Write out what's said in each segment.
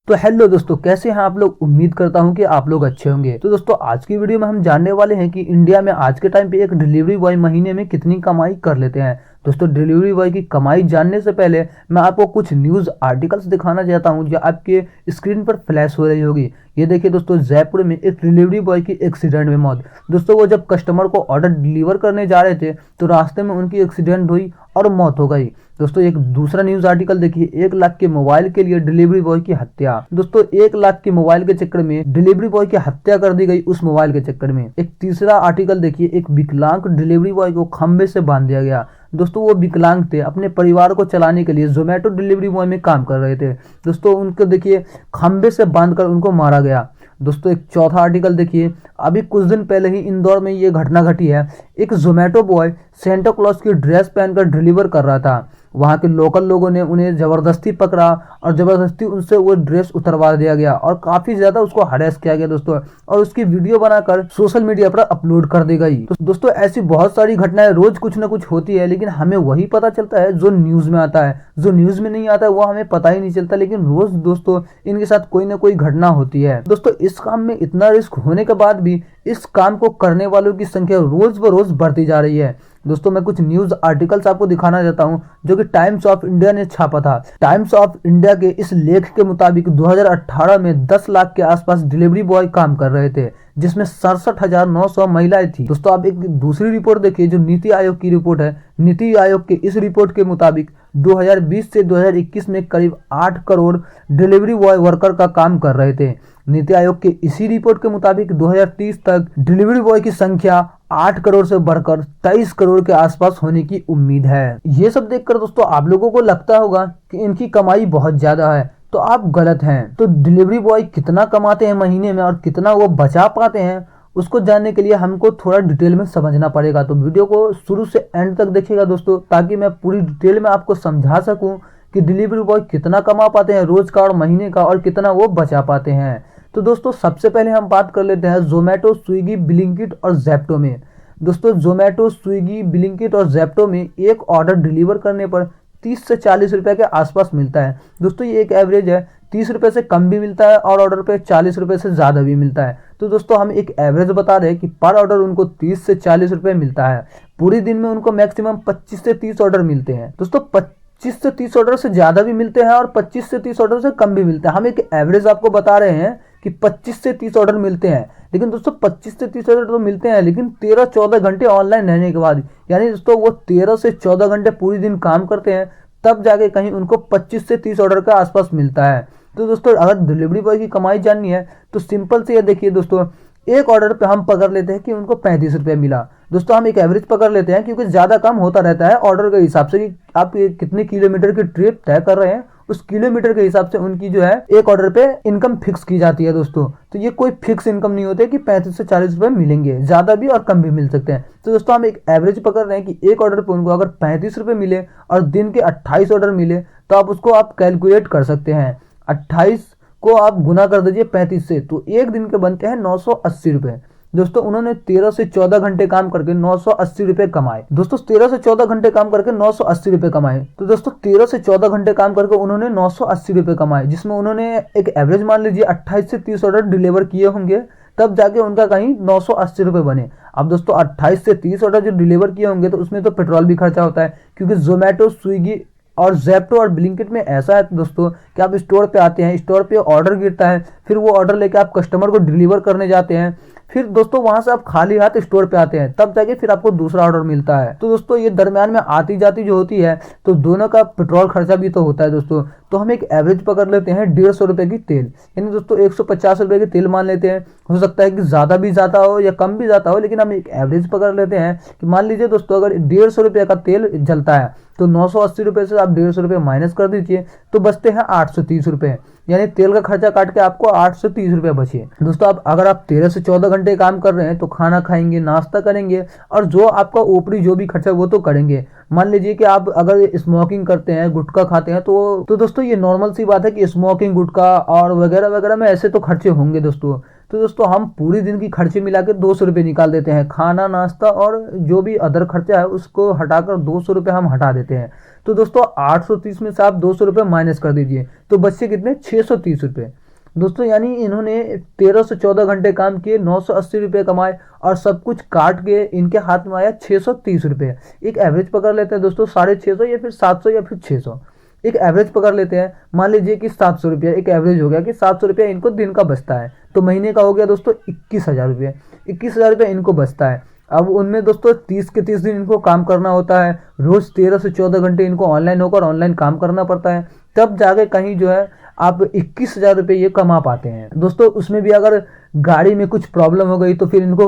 तो हेलो दोस्तों, कैसे हैं आप लोग। उम्मीद करता हूं कि आप लोग अच्छे होंगे। तो दोस्तों आज की वीडियो में हम जानने वाले हैं कि इंडिया में आज के टाइम पे एक डिलीवरी बॉय महीने में कितनी कमाई कर लेते हैं। दोस्तों डिलीवरी बॉय की कमाई जानने से पहले मैं आपको कुछ न्यूज़ आर्टिकल्स दिखाना चाहता हूं जो आपके स्क्रीन पर फ्लैश हो रही होगी। ये देखिए दोस्तों, जयपुर में एक डिलीवरी बॉय की एक्सीडेंट में मौत। दोस्तों वो जब कस्टमर को ऑर्डर डिलीवर करने जा रहे थे तो रास्ते में उनकी एक्सीडेंट हुई और मौत हो गई। दोस्तों एक दूसरा न्यूज आर्टिकल देखिए, 1 लाख के मोबाइल के लिए डिलीवरी बॉय की हत्या। दोस्तों 1 लाख के मोबाइल के चक्कर में डिलीवरी बॉय की हत्या कर दी गई उस मोबाइल के चक्कर में। एक तीसरा आर्टिकल देखिए, एक विकलांग डिलीवरी बॉय को खंबे से बांध दिया गया। दोस्तों वो विकलांग थे, अपने परिवार को चलाने के लिए जोमेटो डिलीवरी बॉय में काम कर रहे थे। दोस्तों उनको देखिए खंबे से बांधकर उनको मारा गया। दोस्तों एक चौथा आर्टिकल देखिए, अभी कुछ दिन पहले ही इंदौर में ये घटना घटी है। एक जोमेटो बॉय सेंटा क्लॉज की ड्रेस पहनकर डिलीवर कर रहा था। वहां के लोकल लोगों ने उन्हें जबरदस्ती पकड़ा और जबरदस्ती उनसे वो ड्रेस उतरवा दिया गया और काफी ज्यादा उसको हरेस किया गया दोस्तों, और उसकी वीडियो बनाकर सोशल मीडिया पर अपलोड कर दी गई। तो दोस्तों ऐसी बहुत सारी घटनाएं रोज कुछ ना कुछ होती है, लेकिन हमें वही पता चलता है जो न्यूज में आता है। जो न्यूज में नहीं आता है वो हमें पता ही नहीं चलता, लेकिन रोज दोस्तों इनके साथ कोई ना कोई घटना होती है। दोस्तों इस काम में इतना रिस्क होने के बाद भी इस काम को करने वालों की संख्या रोज ब रोज बढ़ती जा रही है। दोस्तों मैं कुछ न्यूज आर्टिकल्स आपको दिखाना चाहता हूं जो कि टाइम्स ऑफ इंडिया ने छापा था। टाइम्स ऑफ इंडिया के इस लेख के मुताबिक 2018 में 10 लाख के आसपास डिलीवरी बॉय काम कर रहे थे, जिसमें 67,900 महिलाएं थी। दोस्तों आप एक दूसरी रिपोर्ट देखिए जो नीति आयोग की रिपोर्ट है। नीति आयोग के इस रिपोर्ट के मुताबिक 2020 से 2021 में करीब 8 करोड़ डिलीवरी बॉय वर्कर का काम कर रहे थे। नीति आयोग के इसी रिपोर्ट के मुताबिक 2030 तक डिलीवरी बॉय की संख्या 8 करोड़ से बढ़कर 23 करोड़ के आसपास होने की उम्मीद है। ये सब देखकर दोस्तों आप लोगों को लगता होगा कि इनकी कमाई बहुत ज्यादा है, तो आप गलत हैं। तो डिलीवरी बॉय कितना कमाते हैं महीने में और कितना वो बचा पाते हैं, उसको जानने के लिए हमको थोड़ा डिटेल में समझना पड़ेगा। तो वीडियो को शुरू से एंड तक देखिएगा दोस्तों, ताकि मैं पूरी डिटेल में आपको समझा सकूं कि डिलीवरी बॉय कितना कमा पाते हैं रोज का और महीने का, और कितना वो बचा पाते हैं। तो दोस्तों सबसे पहले हम बात कर लेते हैं जोमेटो, स्विगी, ब्लिंकिट और जेप्टो में। दोस्तों जोमेटो, स्विगी, ब्लिंकिट और जेप्टो में एक ऑर्डर डिलीवर करने पर 30 से 40 रुपए के आसपास मिलता है। दोस्तों ये एक एवरेज है, 30 रुपए से कम भी मिलता है और ऑर्डर पे 40 रुपए से ज़्यादा भी मिलता है। तो दोस्तों हम एक एवरेज बता रहे हैं कि पर ऑर्डर उनको 30 से 40 रुपए मिलता है। पूरे दिन में उनको मैक्सिमम 25 से 30 ऑर्डर मिलते हैं। दोस्तों 25 से 30 ऑर्डर से ज़्यादा भी मिलते हैं और 25 से 30 ऑर्डर से कम भी मिलते हैं। हम एक एवरेज आपको बता रहे हैं कि 25 से 30 ऑर्डर मिलते हैं, लेकिन दोस्तों 25 से 30 ऑर्डर तो मिलते हैं, लेकिन 13-14 घंटे ऑनलाइन रहने के बाद, यानी दोस्तों वो 13 से 14 घंटे पूरी दिन काम करते हैं, तब जाके कहीं उनको 25 से 30 ऑर्डर के आसपास मिलता है। तो दोस्तों अगर डिलीवरी बॉय की कमाई जाननी है तो सिंपल से ये देखिए दोस्तों, एक ऑर्डर पे हम पकड़ लेते हैं कि उनको 35 रुपये मिला। दोस्तों हम एक एवरेज पकड़ लेते हैं, क्योंकि ज़्यादा कम होता रहता है ऑर्डर के हिसाब से कि आप कितने किलोमीटर की ट्रिप तय कर रहे हैं, उस किलोमीटर के हिसाब से उनकी जो है एक ऑर्डर पे इनकम फिक्स की जाती है दोस्तों। तो ये कोई फिक्स इनकम नहीं होती है कि 35 से 40 रुपये मिलेंगे, ज़्यादा भी और कम भी मिल सकते हैं। तो दोस्तों हम एक एवरेज पकड़ रहे हैं कि एक ऑर्डर पे उनको अगर 35 रुपये मिले और दिन के 28 ऑर्डर मिले, तो आप उसको आप कैलकुलेट कर सकते हैं। 28 को आप गुना कर दीजिए 35 से, तो एक दिन के बनते हैं 980 रुपये। दोस्तों उन्होंने 13 से 14 घंटे काम करके 980 रुपये कमाए। दोस्तों 13 से 14 घंटे काम करके 980 रुपये कमाए। तो दोस्तों 13 से 14 घंटे काम करके उन्होंने 980 रुपये कमाए, जिसमें उन्होंने एक एवरेज मान लीजिए 28 से 30 ऑर्डर डिलीवर किए होंगे, तब जाके उनका कहीं 980 रुपये बने। अब दोस्तों 28 से 30 ऑर्डर जो डिलीवर किए होंगे तो उसमें तो पेट्रोल भी खर्चा होता है, क्योंकि जोमेटो, स्विगी और जेप्टो और ब्लिंकिट में ऐसा है दोस्तों कि आप स्टोर पे आते हैं, स्टोर पे ऑर्डर गिरता है, फिर वो ऑर्डर लेके आप कस्टमर को डिलीवर करने जाते हैं, फिर दोस्तों वहां से आप खाली हाथ स्टोर पे आते हैं, तब जाके फिर आपको दूसरा ऑर्डर मिलता है। तो दोस्तों ये दरम्यान में आती जाती जो होती है, तो दोनों का पेट्रोल खर्चा भी तो होता है दोस्तों। तो हम एक एवरेज पकड़ लेते हैं 150 रुपये की तेल, यानी दोस्तों 150 रुपये की तेल मान लेते हैं। हो सकता है कि ज़्यादा भी जाता हो या कम भी जाता हो, लेकिन हम एक एवरेज पकड़ लेते हैं कि मान लीजिए दोस्तों अगर 150 रुपये का तेल जलता है, तो 980 रुपये से आप 150 रुपये माइनस कर दीजिए, तो बचते हैं 830 रुपये, यानी तेल का खर्चा काट के आपको 830 रुपये बचे। दोस्तों आप अगर आप 13 से 14 घंटे काम कर रहे हैं तो खाना खाएंगे, नाश्ता करेंगे, और जो आपका ऊपरी जो भी खर्चा वो तो करेंगे। मान लीजिए कि आप अगर स्मोकिंग करते हैं, गुटखा खाते हैं, तो दोस्तों ये नॉर्मल सी बात है कि स्मोकिंग, गुटखा और वगैरह वगैरह में ऐसे तो खर्चे होंगे दोस्तों। तो दोस्तों हम पूरी दिन की खर्चे मिला के 200 रुपये निकाल देते हैं, खाना नाश्ता और जो भी अदर खर्चा है उसको हटाकर 200 रुपये हम हटा देते हैं। तो दोस्तों 830 में से आप 200 रुपये माइनस कर दीजिए तो बच्चे कितने 630 रुपये। दोस्तों यानी इन्होंने 13 से 14 घंटे काम किए, 980 रुपये कमाए और सब कुछ काट के इनके हाथ में आया 630 रुपये। एक एवरेज पकड़ लेते हैं दोस्तों 650 या फिर 700 या फिर 600, एक एवरेज पकड़ लेते हैं। मान लीजिए कि 700 रुपया एक एवरेज हो गया कि 700 रुपया इनको दिन का बचता है, तो महीने का हो गया दोस्तों 21,000 रुपये। 21,000 रुपये इनको बचता है। अब उनमें दोस्तों 30 के 30 दिन इनको काम करना होता है, रोज 13 से 14 घंटे इनको ऑनलाइन होकर ऑनलाइन काम करना पड़ता है, तब जाके कहीं जो है आप 21,000 रुपये ये कमा पाते हैं। दोस्तों उसमें भी अगर गाड़ी में कुछ प्रॉब्लम हो गई तो फिर इनको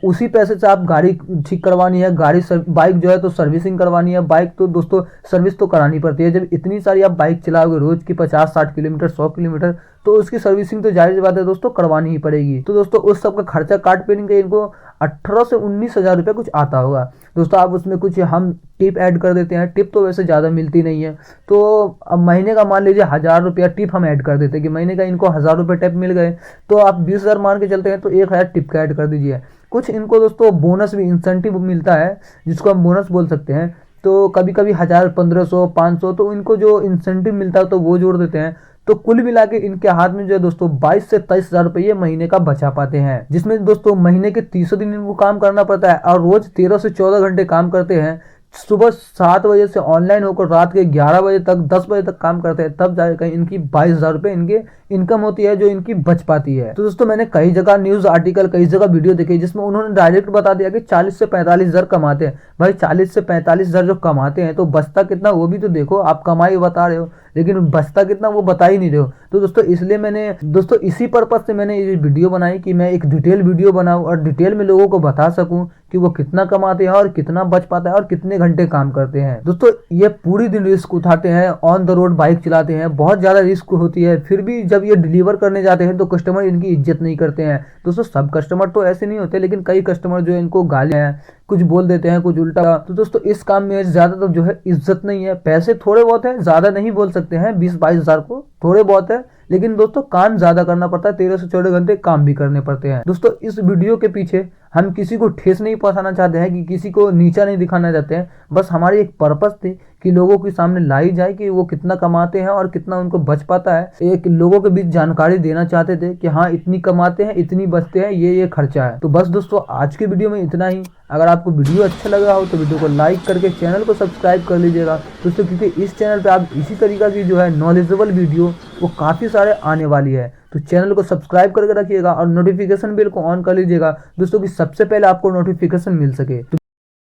उसी पैसे से आप गाड़ी ठीक करवानी है, बाइक जो है तो सर्विसिंग करवानी है। बाइक तो दोस्तों सर्विस तो करानी पड़ती है, जब इतनी सारी आप बाइक चलाओगे रोज की 50-60 किलोमीटर 100 किलोमीटर, तो उसकी सर्विसिंग तो जाहिर सी बात है दोस्तों करवानी ही पड़ेगी। तो दोस्तों उस सब का खर्चा काट पीट के इनको 18 से 19,000 रुपये कुछ आता होगा। दोस्तों आप उसमें कुछ हम टिप ऐड कर देते हैं, टिप तो वैसे ज़्यादा मिलती नहीं है, तो अब महीने का मान लीजिए 1000 रुपया टिप हम ऐड कर देते हैं कि महीने का इनको 1000 रुपये टिप मिल गए, तो आप 20,000 मान के चलते हैं तो 1000 टिप का ऐड कर दीजिए। कुछ इनको दोस्तों बोनस भी इंसेंटिव मिलता है जिसको हम बोनस बोल सकते हैं, तो कभी कभी 1000 1500 500 तो इनको जो इंसेंटिव मिलता है तो वो जोड़ देते हैं। तो कुल मिला के इनके हाथ में जो है दोस्तों 22 से 23,000 रुपये महीने का बचा पाते हैं, जिसमें दोस्तों महीने के 30 दिन इनको काम करना पड़ता है और रोज 13 से 14 घंटे काम करते हैं। सुबह 7 बजे से ऑनलाइन होकर रात के 11 बजे तक 10 बजे तक काम करते हैं, तब जाकर इनकी 22,000 रुपये इनके इनकम होती है जो इनकी बच पाती है। तो दोस्तों मैंने कई जगह न्यूज आर्टिकल कई जगह वीडियो देखी जिसमें उन्होंने डायरेक्ट बता दिया कि 40 से 45,000 कमाते हैं। भाई 40 से 45,000 जो कमाते हैं तो बचता कितना वो भी तो देखो। आप कमाई बता रहे हो लेकिन बचता कितना वो बता ही नहीं रहे हो। तो दोस्तों इसलिए मैंने दोस्तों इसी पर्पज से मैंने ये वीडियो बनाई कि मैं एक डिटेल वीडियो बनाऊं और डिटेल में लोगों को बता सकूं कि वो कितना कमाते हैं और कितना बच पाता है और कितने घंटे काम करते हैं। दोस्तों ये पूरी दिन रिस्क उठाते हैं, ऑन द रोड बाइक चलाते हैं, बहुत ज्यादा रिस्क होती है, फिर भी जब ये डिलीवर करने जाते हैं तो कस्टमर इनकी इज्जत नहीं करते हैं। दोस्तों सब कस्टमर तो ऐसे नहीं होते, लेकिन कई कस्टमर जो इनको गालियां कुछ बोल देते हैं, कुछ उल्टा। तो दोस्तों इस काम में ज्यादा तो जो है इज्जत नहीं है। पैसे थोड़े बहुत है, ज्यादा नहीं बोल सकते हैं, 20-22,000 को थोड़े बहुत है, लेकिन दोस्तों काम ज्यादा करना पड़ता है, 13 से 14 घंटे काम भी करने पड़ते हैं। दोस्तों इस वीडियो के पीछे हम किसी को ठेस नहीं पहुंचाना चाहते हैं कि किसी को नीचा नहीं दिखाना चाहते हैं, बस हमारी एक पर्पस थी कि लोगों के सामने लाई जाए कि वो कितना कमाते हैं और कितना उनको बच पाता है। एक लोगों के बीच जानकारी देना चाहते थे कि हाँ इतनी कमाते हैं, इतनी बचते हैं, ये खर्चा है। तो बस दोस्तों आज की वीडियो में इतना ही। अगर आपको वीडियो अच्छा लगा हो तो वीडियो को लाइक करके चैनल को सब्सक्राइब कर लीजिएगा दोस्तों, क्योंकि इस चैनल पे आप इसी तरीका की जो है नॉलेजेबल वीडियो वो काफ़ी सारे आने वाली है। तो चैनल को सब्सक्राइब करके रखिएगा और नोटिफिकेशन बेल को ऑन कर लीजिएगा दोस्तों, कि सबसे पहले आपको नोटिफिकेशन मिल सके।